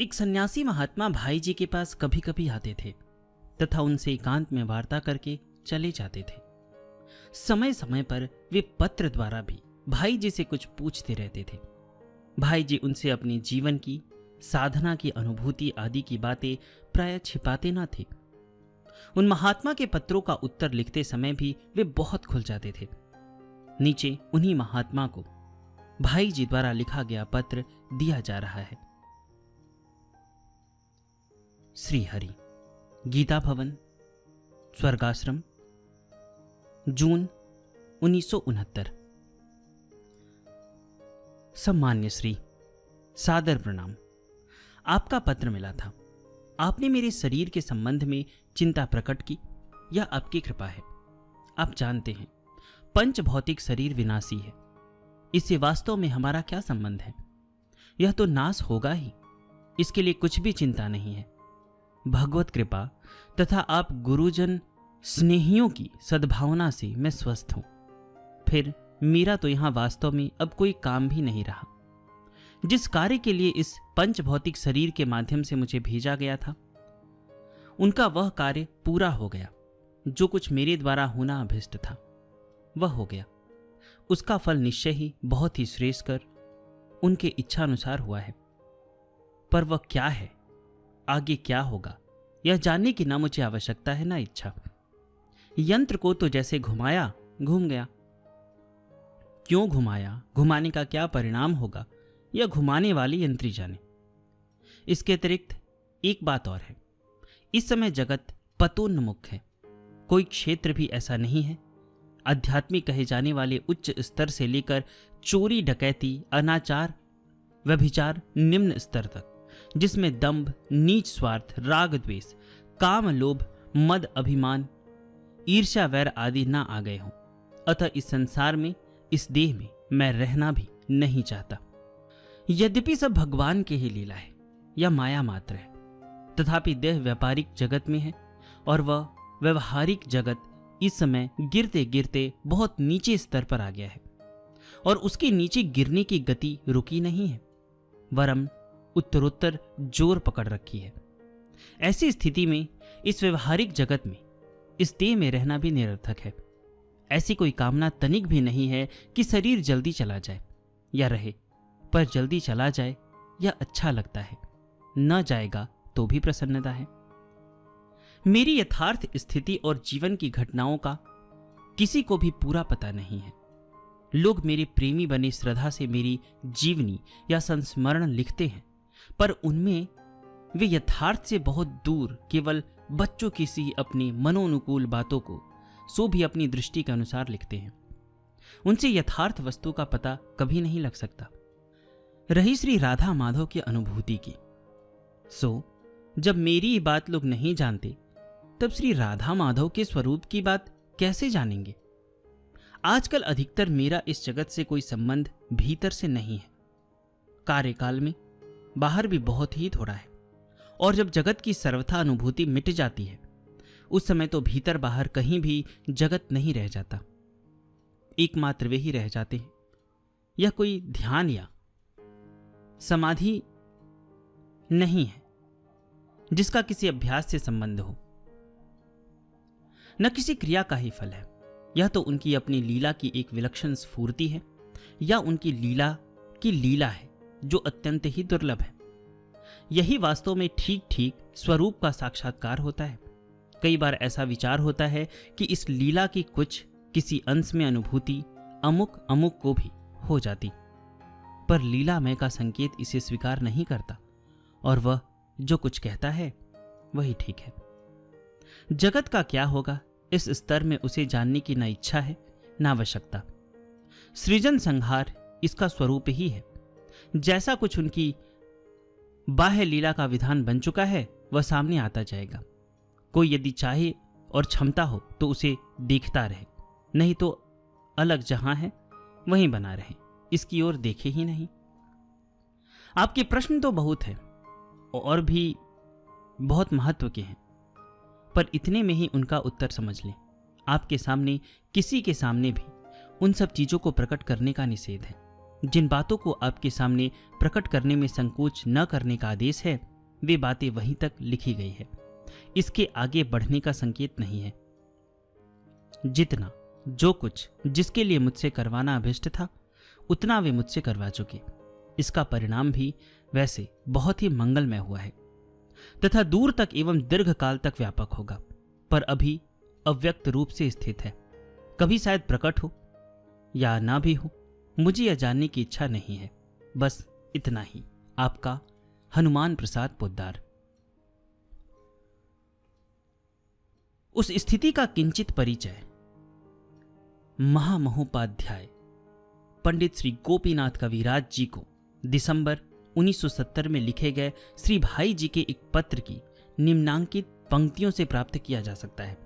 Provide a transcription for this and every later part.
एक सन्यासी महात्मा भाई जी के पास कभी कभी आते थे तथा उनसे एकांत में वार्ता करके चले जाते थे। समय समय पर वे पत्र द्वारा भी भाई जी से कुछ पूछते रहते थे। भाई जी उनसे अपने जीवन की, साधना की अनुभूति आदि की बातें प्राय छिपाते न थे। उन महात्मा के पत्रों का उत्तर लिखते समय भी वे बहुत खुल जाते थे। नीचे उन्हीं महात्मा को भाई जी द्वारा लिखा गया पत्र दिया जा रहा है। श्री हरि, गीता भवन, स्वर्गाश्रम, जून 1969। सम्मान्य श्री, सादर प्रणाम। आपका पत्र मिला था। आपने मेरे शरीर के संबंध में चिंता प्रकट की, यह आपकी कृपा है। आप जानते हैं पंच भौतिक शरीर विनाशी है, इससे वास्तव में हमारा क्या संबंध है? यह तो नाश होगा ही, इसके लिए कुछ भी चिंता नहीं है। भगवत कृपा तथा आप गुरुजन स्नेहियों की सद्भावना से मैं स्वस्थ हूं। फिर मेरा तो यहां वास्तव में अब कोई काम भी नहीं रहा। जिस कार्य के लिए इस पंच भौतिक शरीर के माध्यम से मुझे भेजा गया था, उनका वह कार्य पूरा हो गया। जो कुछ मेरे द्वारा होना अभिष्ट था वह हो गया। उसका फल निश्चय ही बहुत ही श्रेष्ठकर उनके इच्छा अनुसार हुआ है। पर वह क्या है, आगे क्या होगा, यह जानने की ना मुझे आवश्यकता है ना इच्छा। यंत्र को तो जैसे घुमाया घूम गया। क्यों घुमाया, घुमाने का क्या परिणाम होगा, यह घुमाने वाली यंत्री जाने। इसके अतिरिक्त एक बात और है, इस समय जगत पतोन्मुख है। कोई क्षेत्र भी ऐसा नहीं है, आध्यात्मिक कहे जाने वाले उच्च स्तर से लेकर चोरी, डकैती, अनाचार, व्यभिचार निम्न स्तर तक, जिसमें दंभ, नीच स्वार्थ, राग द्वेष, काम, लोभ, मद, अभिमान, ईर्ष्या, वैर आदि ना आ गए हों। अतः इस संसार में, इस देह में मैं रहना भी नहीं चाहता। यद्यपि सब भगवान के ही लीला है या माया मात्र है, तथापि देह व्यापारिक जगत में है और वह व्यवहारिक जगत इस समय गिरते गिरते बहुत नीचे स्तर पर आ गया है और उसके नीचे गिरने की गति रुकी नहीं है, वरम उत्तरोत्तर जोर पकड़ रखी है। ऐसी स्थिति में इस व्यवहारिक जगत में, इस देह में रहना भी निरर्थक है। ऐसी कोई कामना तनिक भी नहीं है कि शरीर जल्दी चला जाए या रहे, पर जल्दी चला जाए यह अच्छा लगता है, न जाएगा तो भी प्रसन्नता है। मेरी यथार्थ स्थिति और जीवन की घटनाओं का किसी को भी पूरा पता नहीं है। लोग मेरे प्रेमी बने श्रद्धा से मेरी जीवनी या संस्मरण लिखते हैं, पर उनमें वे यथार्थ से बहुत दूर केवल बच्चों की सी अपनी मनोनुकूल बातों को सो भी अपनी दृष्टि के अनुसार लिखते हैं। उनसे यथार्थ वस्तु का पता कभी नहीं लग सकता। रही श्री राधा माधव की अनुभूति की, सो जब मेरी बात लोग नहीं जानते, तब श्री राधा माधव के स्वरूप की बात कैसे जानेंगे? आजकल अधिकतर मेरा इस जगत से कोई संबंध भीतर से नहीं है। कार्यकाल में बाहर भी बहुत ही थोड़ा है, और जब जगत की सर्वथा अनुभूति मिट जाती है, उस समय तो भीतर बाहर कहीं भी जगत नहीं रह जाता। एकमात्र वे ही रह जाते हैं। यह कोई ध्यान या समाधि नहीं है जिसका किसी अभ्यास से संबंध हो, न किसी क्रिया का ही फल है। यह तो उनकी अपनी लीला की एक विलक्षण स्फूर्ति है, या उनकी लीला की लीला है जो अत्यंत ही दुर्लभ है। यही वास्तव में ठीक ठीक स्वरूप का साक्षात्कार होता है। कई बार ऐसा विचार होता है कि इस लीला की कुछ किसी अंश में अनुभूति अमुक अमुक को भी हो जाती, पर लीलामय का संकेत इसे स्वीकार नहीं करता, और वह जो कुछ कहता है वही ठीक है। जगत का क्या होगा, इस स्तर में उसे जानने की न इच्छा है न आवश्यकता। सृजन संहार इसका स्वरूप ही है। जैसा कुछ उनकी बाह्य लीला का विधान बन चुका है, वह सामने आता जाएगा। कोई यदि चाहे और क्षमता हो तो उसे देखता रहे, नहीं तो अलग जहां है वहीं बना रहे, इसकी ओर देखे ही नहीं। आपके प्रश्न तो बहुत हैं और भी बहुत महत्व के हैं, पर इतने में ही उनका उत्तर समझ लें। आपके सामने, किसी के सामने भी उन सब चीजों को प्रकट करने का निषेध है। जिन बातों को आपके सामने प्रकट करने में संकोच न करने का आदेश है, वे बातें वहीं तक लिखी गई है। इसके आगे बढ़ने का संकेत नहीं है। जितना, जो कुछ जिसके लिए मुझसे करवाना अभिष्ट था, उतना वे मुझसे करवा चुके। इसका परिणाम भी वैसे बहुत ही मंगलमय हुआ है तथा दूर तक एवं दीर्घ काल तक व्यापक होगा, पर अभी अव्यक्त रूप से स्थित है। कभी शायद प्रकट हो या ना भी हो, मुझे यह जानने की इच्छा नहीं है। बस इतना ही। आपका हनुमान प्रसाद पोद्दार। उस स्थिति का किंचित परिचय। महामहोपाध्याय पंडित श्री गोपीनाथ कविराज जी को दिसंबर 1970 में लिखे गए श्री भाई जी के एक पत्र की निम्नांकित पंक्तियों से प्राप्त किया जा सकता है,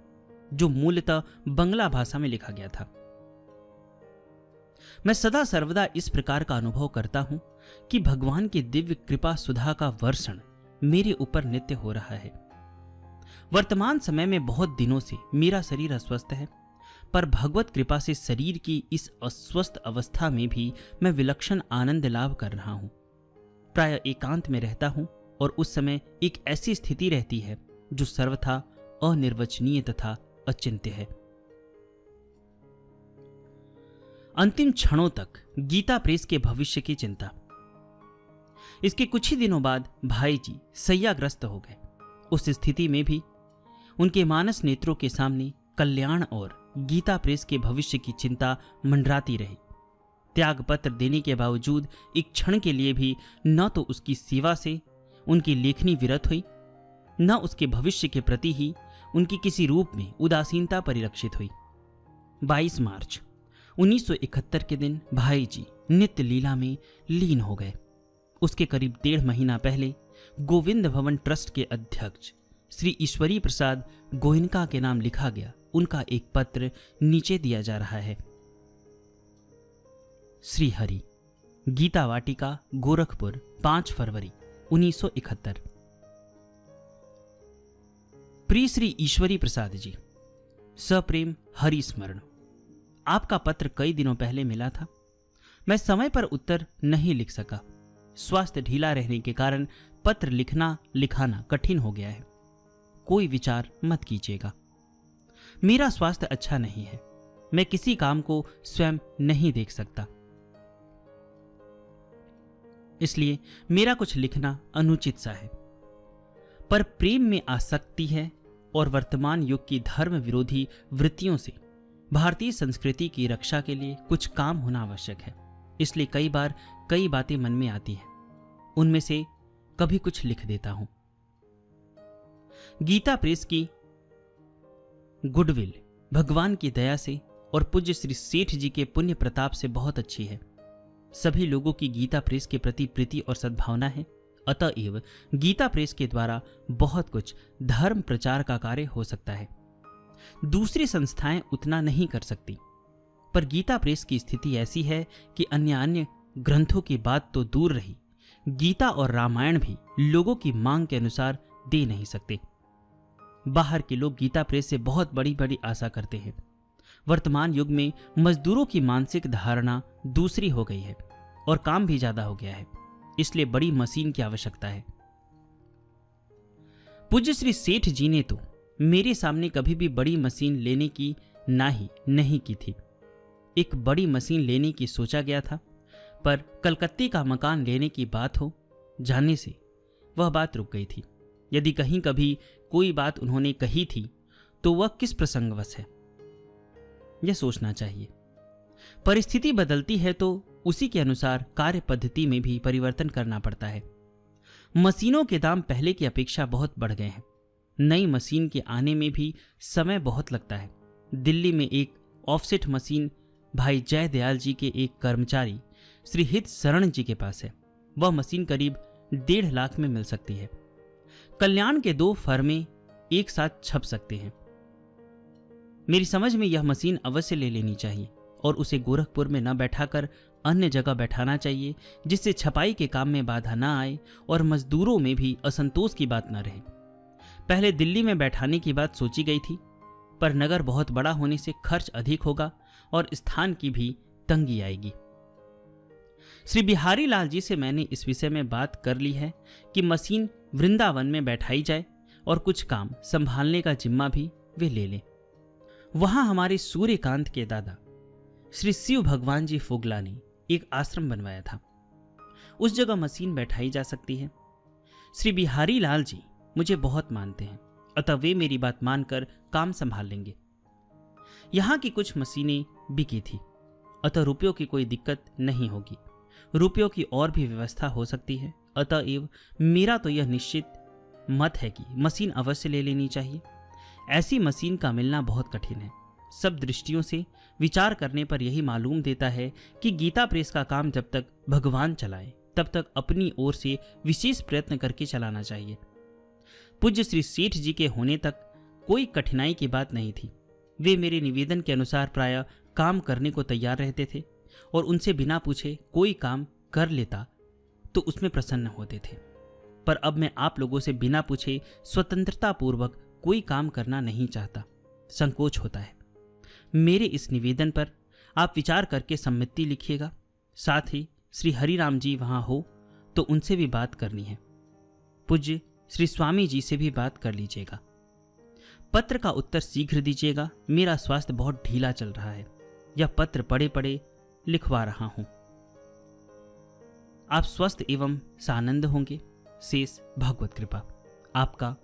जो मूलतः बंगला भाषा में लिखा गया था। मैं सदा सर्वदा इस प्रकार का अनुभव करता हूं कि भगवान की दिव्य कृपा सुधा का वर्षण मेरे ऊपर नित्य हो रहा है। वर्तमान समय में बहुत दिनों से मेरा शरीर अस्वस्थ है, पर भगवत कृपा से शरीर की इस अस्वस्थ अवस्था में भी मैं विलक्षण आनंद लाभ कर रहा हूं। प्राय एकांत में रहता हूं और उस समय एक ऐसी स्थिति रहती है जो सर्वथा अनिर्वचनीय तथा अचिंत्य है। अंतिम क्षणों तक गीता प्रेस के भविष्य की चिंता। इसके कुछ ही दिनों बाद भाई जी शय्याग्रस्त हो गए। उस स्थिति में भी उनके मानस नेत्रों के सामने कल्याण और गीता प्रेस के भविष्य की चिंता मंडराती रही। त्याग पत्र देने के बावजूद एक क्षण के लिए भी न तो उसकी सेवा से उनकी लेखनी विरत हुई, न उसके भविष्य के प्रति ही उनकी किसी रूप में उदासीनता परिलक्षित हुई। 22 मार्च 1971 के दिन भाई जी नित्य लीला में लीन हो गए। उसके करीब 1.5 महीना पहले गोविंद भवन ट्रस्ट के अध्यक्ष श्री ईश्वरी प्रसाद गोयनका के नाम लिखा गया उनका एक पत्र नीचे दिया जा रहा है। श्री हरि, गीता वाटिका, गोरखपुर, 5 फरवरी 1971। प्रिय श्री ईश्वरी प्रसाद जी, सप्रेम हरि स्मरण। आपका पत्र कई दिनों पहले मिला था। मैं समय पर उत्तर नहीं लिख सका। स्वास्थ्य ढीला रहने के कारण पत्र लिखाना कठिन हो गया है। कोई विचार मत कीजिएगा। मेरा स्वास्थ्य अच्छा नहीं है। मैं किसी काम को स्वयं नहीं देख सकता, इसलिए मेरा कुछ लिखना अनुचित सा है। पर प्रेम में आसक्ति है और वर्तमान युग की धर्म विरोधी वृत्तियों से भारतीय संस्कृति की रक्षा के लिए कुछ काम होना आवश्यक है। इसलिए कई बार कई बातें मन में आती हैं, उनमें से कभी कुछ लिख देता हूं। गीता प्रेस की गुडविल भगवान की दया से और पूज्य श्री सेठ जी के पुण्य प्रताप से बहुत अच्छी है। सभी लोगों की गीता प्रेस के प्रति प्रीति और सद्भावना है। अतएव गीता प्रेस के द्वारा बहुत कुछ धर्म प्रचार का कार्य हो सकता है। दूसरी संस्थाएं उतना नहीं कर सकती, पर गीता प्रेस की स्थिति ऐसी है कि अन्य ग्रंथों की बात तो दूर रही, गीता और रामायण भी लोगों की मांग के अनुसार दे नहीं सकते। बाहर के लोग गीता प्रेस से बहुत बड़ी बड़ी आशा करते हैं। वर्तमान युग में मजदूरों की मानसिक धारणा दूसरी हो गई है और काम भी ज्यादा हो गया है, इसलिए बड़ी मशीन की आवश्यकता है। पूज्य श्री सेठ जी ने तो मेरे सामने कभी भी बड़ी मशीन लेने की नाही नहीं की थी। एक बड़ी मशीन लेने की सोचा गया था, पर कलकत्ते का मकान लेने की बात हो जाने से वह बात रुक गई थी। यदि कहीं कभी कोई बात उन्होंने कही थी तो वह किस प्रसंगवश है, यह सोचना चाहिए। परिस्थिति बदलती है तो उसी के अनुसार कार्य पद्धति में भी परिवर्तन करना पड़ता है। मशीनों के दाम पहले की अपेक्षा बहुत बढ़ गए हैं। नई मशीन के आने में भी समय बहुत लगता है। दिल्ली में एक ऑफसेट मशीन भाई जय दयाल जी के एक कर्मचारी श्री हित शरण जी के पास है। वह मशीन करीब 1.5 लाख में मिल सकती है। कल्याण के 2 फर्में एक साथ छप सकते हैं। मेरी समझ में यह मशीन अवश्य ले लेनी चाहिए और उसे गोरखपुर में न बैठाकर अन्य जगह बैठाना चाहिए, जिससे छपाई के काम में बाधा न आए और मजदूरों में भी असंतोष की बात न रहे। पहले दिल्ली में बैठाने की बात सोची गई थी, पर नगर बहुत बड़ा होने से खर्च अधिक होगा और स्थान की भी तंगी आएगी। श्री बिहारी लाल जी से मैंने इस विषय में बात कर ली है कि मशीन वृंदावन में बैठाई जाए और कुछ काम संभालने का जिम्मा भी वे ले लें। वहां हमारे सूर्यकांत के दादा श्री शिव भगवान जी फोगला ने एक आश्रम बनवाया था। उस जगह मशीन बैठाई जा सकती है। श्री बिहारी लाल जी मुझे बहुत मानते हैं, अतः वे मेरी बात मानकर काम संभाल लेंगे। यहाँ की कुछ मशीनें बिकी थी, अतः रुपयों की कोई दिक्कत नहीं होगी। रुपयों की और भी व्यवस्था हो सकती है। अतएव मेरा तो यह निश्चित मत है कि मशीन अवश्य ले लेनी चाहिए। ऐसी मशीन का मिलना बहुत कठिन है। सब दृष्टियों से विचार करने पर यही मालूम देता है कि गीता प्रेस का काम जब तक भगवान चलाए तब तक अपनी ओर से विशेष प्रयत्न करके चलाना चाहिए। पूज्य श्री सेठ जी के होने तक कोई कठिनाई की बात नहीं थी। वे मेरे निवेदन के अनुसार प्रायः काम करने को तैयार रहते थे और उनसे बिना पूछे कोई काम कर लेता तो उसमें प्रसन्न होते थे। पर अब मैं आप लोगों से बिना पूछे स्वतंत्रता पूर्वक कोई काम करना नहीं चाहता, संकोच होता है। मेरे इस निवेदन पर आप विचार करके सम्मति लिखिएगा। साथ ही श्री हरिराम जी वहां हो तो उनसे भी बात करनी है। पूज्य श्री स्वामी जी से भी बात कर लीजिएगा। पत्र का उत्तर शीघ्र दीजिएगा। मेरा स्वास्थ्य बहुत ढीला चल रहा है। यह पत्र पड़े पड़े लिखवा रहा हूं। आप स्वस्थ एवं सानंद होंगे। शेष भगवत कृपा। आपका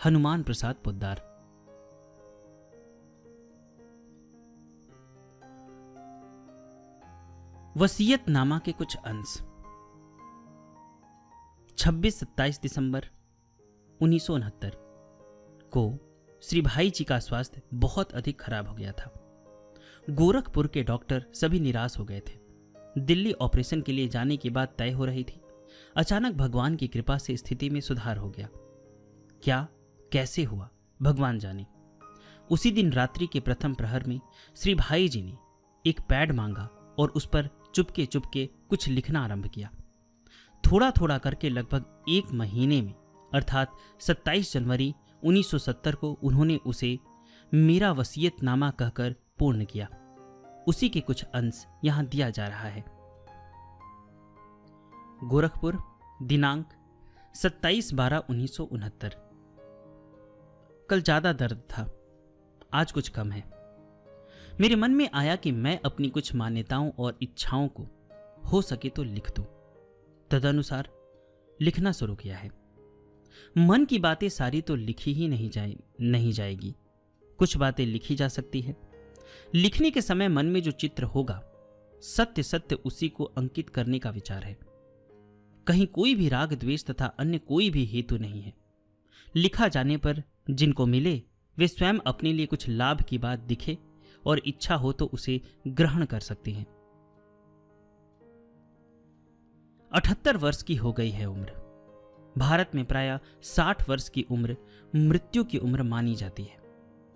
हनुमान प्रसाद पोद्दार। वसीयतनामा के कुछ अंश। 26-27 दिसंबर 1969 को श्री भाई जी का स्वास्थ्य बहुत अधिक खराब हो गया था। गोरखपुर के डॉक्टर सभी निराश हो गए थे। दिल्ली ऑपरेशन के लिए जाने की बात तय हो रही थी। अचानक भगवान की कृपा से स्थिति में सुधार हो गया। क्या कैसे हुआ भगवान जाने। उसी दिन रात्रि के प्रथम प्रहर में श्री भाई जी ने एक पैड मांगा और उस पर चुपके चुपके कुछ लिखना आरंभ किया। थोड़ा थोड़ा करके लगभग 1 महीने में अर्थात 27 जनवरी 1970 को उन्होंने उसे मेरा वसीयतनामा कहकर पूर्ण किया। उसी के कुछ अंश यहां दिया जा रहा है। गोरखपुर, दिनांक 27/12/1969। कल ज्यादा दर्द था, आज कुछ कम है। मेरे मन में आया कि मैं अपनी कुछ मान्यताओं और इच्छाओं को हो सके तो लिख दूं। तदनुसार लिखना शुरू किया है। मन की बातें सारी तो लिखी ही नहीं जाएगी। कुछ बातें लिखी जा सकती है। लिखने के समय मन में जो चित्र होगा सत्य सत्य उसी को अंकित करने का विचार है। कहीं कोई भी राग द्वेष तथा अन्य कोई भी हेतु नहीं है। लिखा जाने पर जिनको मिले वे स्वयं अपने लिए कुछ लाभ की बात दिखे और इच्छा हो तो उसे ग्रहण कर सकते हैं। 78 वर्ष की हो गई है उम्र। भारत में प्रायः 60 वर्ष की उम्र मृत्यु की उम्र मानी जाती है।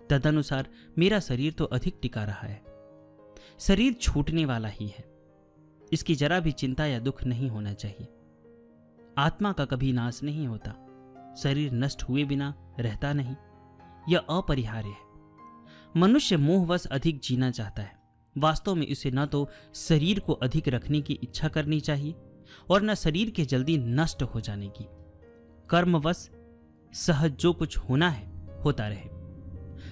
तदनुसार मेरा शरीर तो अधिक टिका रहा है। शरीर छूटने वाला ही है। इसकी जरा भी चिंता या दुख नहीं होना चाहिए। आत्मा का कभी नाश नहीं होता। शरीर नष्ट हुए बिना रहता नहीं। यह अपरिहार्य है। मनुष्य मोहवश अधिक जीना चाहता है। वास्तव में इसे न तो शरीर को अधिक रखने की इच्छा करनी चाहिए और न शरीर के जल्दी नष्ट हो जाने की। कर्मवश सहज जो कुछ होना है होता रहे।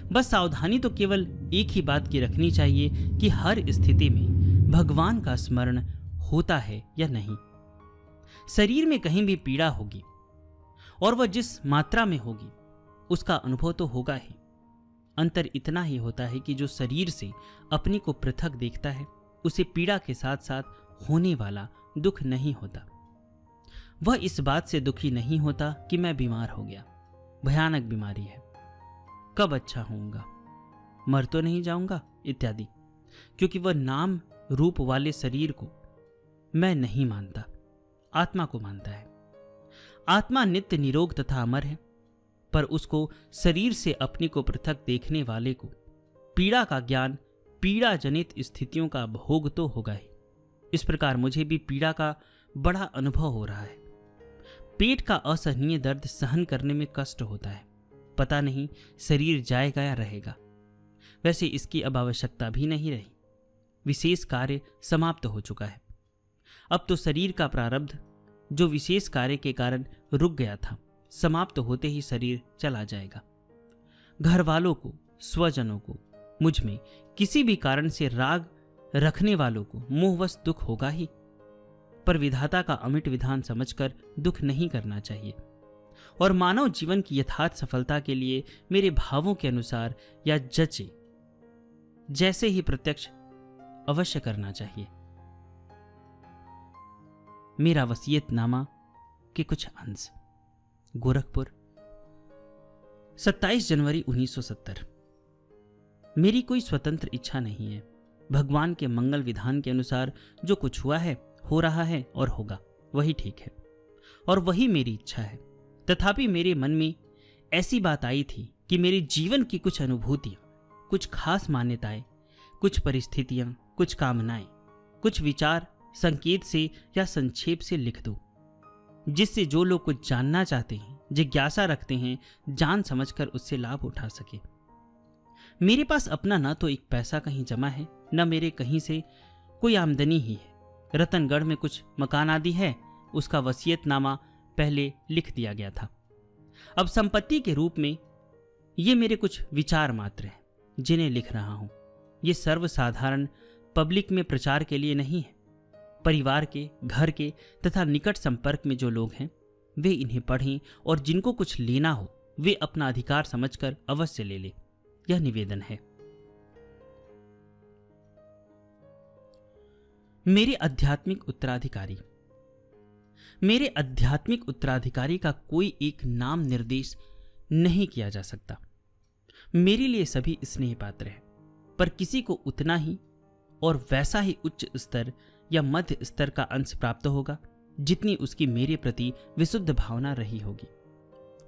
बस सावधानी तो केवल एक ही बात की रखनी चाहिए कि हर स्थिति में भगवान का स्मरण होता है या नहीं। शरीर में कहीं भी पीड़ा होगी और वह जिस मात्रा में होगी उसका अनुभव तो होगा ही। अंतर इतना ही होता है कि जो शरीर से अपने को पृथक देखता है उसे पीड़ा के साथ साथ होने वाला दुख नहीं होता। वह इस बात से दुखी नहीं होता कि मैं बीमार हो गया, भयानक बीमारी है, कब अच्छा होऊंगा, मर तो नहीं जाऊंगा इत्यादि, क्योंकि वह नाम रूप वाले शरीर को मैं नहीं मानता, आत्मा को मानता है। आत्मा नित्य निरोग तथा अमर है, पर उसको शरीर से अपने को पृथक देखने वाले को पीड़ा का ज्ञान, पीड़ा जनित स्थितियों का भोग तो होगा ही। इस प्रकार मुझे भी पीड़ा का बड़ा अनुभव हो रहा है। पेट का असहनीय दर्द सहन करने में कष्ट होता है। पता नहीं शरीर जाएगा या रहेगा। वैसे इसकी अब आवश्यकता भी नहीं रही। विशेष कार्य समाप्त हो चुका है। अब तो शरीर का प्रारब्ध जो विशेष कार्य के कारण रुक गया था, समाप्त होते ही शरीर चला जाएगा। घर वालों को, स्वजनों को, मुझ में किसी भी कारण से राग रखने वालों को मोहवश दुख होगा ही, पर विधाता का अमिट विधान समझकर दुख नहीं करना चाहिए और मानव जीवन की यथार्थ सफलता के लिए मेरे भावों के अनुसार या जचे जैसे ही प्रत्यक्ष अवश्य करना चाहिए। मेरा वसीयतनामा के कुछ अंश। गोरखपुर, 27 जनवरी 1970। मेरी कोई स्वतंत्र इच्छा नहीं है। भगवान के मंगल विधान के अनुसार जो कुछ हुआ है, हो रहा है और होगा, वही ठीक है और वही मेरी इच्छा है। तथापि मेरे मन में ऐसी बात आई थी कि मेरे जीवन की कुछ अनुभूतियां, कुछ खास मान्यताएं, कुछ परिस्थितियां, कुछ कामनाएं, कुछ विचार संकेत से या संक्षेप से लिख दूं, जिससे जो लोग कुछ जानना चाहते हैं, जिज्ञासा रखते हैं, जान समझकर उससे लाभ उठा सके। मेरे पास अपना न तो एक पैसा कहीं जमा है, न मेरे कहीं से कोई आमदनी ही है। रतनगढ़ में कुछ मकान आदि है, उसका वसीयतनामा पहले लिख दिया गया था। अब संपत्ति के रूप में ये मेरे कुछ विचार मात्र हैं जिन्हें लिख रहा हूं। ये सर्वसाधारण पब्लिक में प्रचार के लिए नहीं है। परिवार के, घर के तथा निकट संपर्क में जो लोग हैं वे इन्हें पढ़ें और जिनको कुछ लेना हो वे अपना अधिकार समझकर अवश्य ले ले, यह निवेदन है। मेरे आध्यात्मिक उत्तराधिकारी। मेरे आध्यात्मिक उत्तराधिकारी का कोई एक नाम निर्देश नहीं किया जा सकता। मेरे लिए सभी स्नेह पात्र हैं, पर किसी को उतना ही और वैसा ही उच्च स्तर या मध्य स्तर का अंश प्राप्त होगा जितनी उसकी मेरे प्रति विशुद्ध भावना रही होगी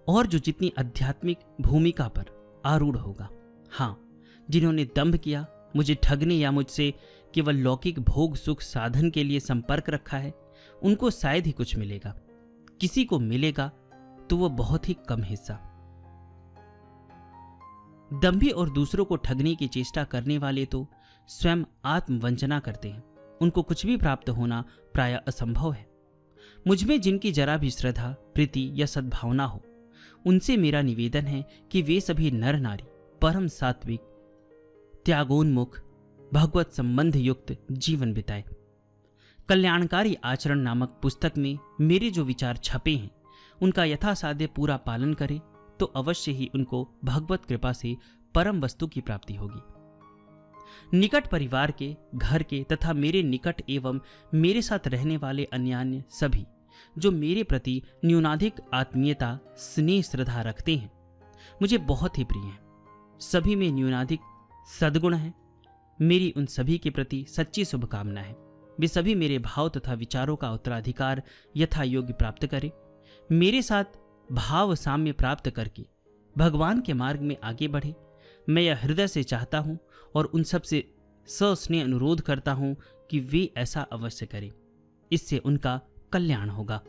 और जो जितनी आध्यात्मिक भूमिका पर आरूढ़ होगा। हाँ, जिन्होंने दंभ किया, मुझे ठगने या मुझसे केवल लौकिक भोग सुख साधन के लिए संपर्क रखा है, उनको शायद ही कुछ मिलेगा। किसी को मिलेगा तो वह बहुत ही कम हिस्सा। दंभी और दूसरों को ठगने की चेष्टा करने वाले तो स्वयं आत्मवंचना करते हैं। उनको कुछ भी प्राप्त होना प्रायः असंभव है। मुझमें जिनकी जरा भी श्रद्धा, प्रीति या सद्भावना हो, उनसे मेरा निवेदन है कि वे सभी नर नारी परम सात्विक, त्यागोन्मुख, भगवत संबंध युक्त जीवन बिताए। कल्याणकारी आचरण नामक पुस्तक में मेरे जो विचार छपे हैं उनका यथासाध्य पूरा पालन करें तो अवश्य ही उनको भगवत कृपा से परम वस्तु की प्राप्ति होगी। निकट परिवार के, घर के तथा मेरे निकट एवं मेरे साथ रहने वाले अन्यान्य सभी जो मेरे प्रति न्यूनाधिक आत्मीयता, स्नेह, श्रद्धा रखते हैं, मुझे बहुत ही प्रिय हैं। सभी में न्यूनाधिक सद्गुण है। मेरी उन सभी के प्रति सच्ची शुभकामना है। वे सभी मेरे भाव तथा विचारों का उत्तराधिकार यथा योग्य प्राप्त करें। मेरे साथ भाव साम्य प्राप्त करके भगवान के मार्ग में आगे बढ़े। मैं यह हृदय से चाहता हूं और उन सब से सस्नेह अनुरोध करता हूं कि वे ऐसा अवश्य करें। इससे उनका कल्याण होगा।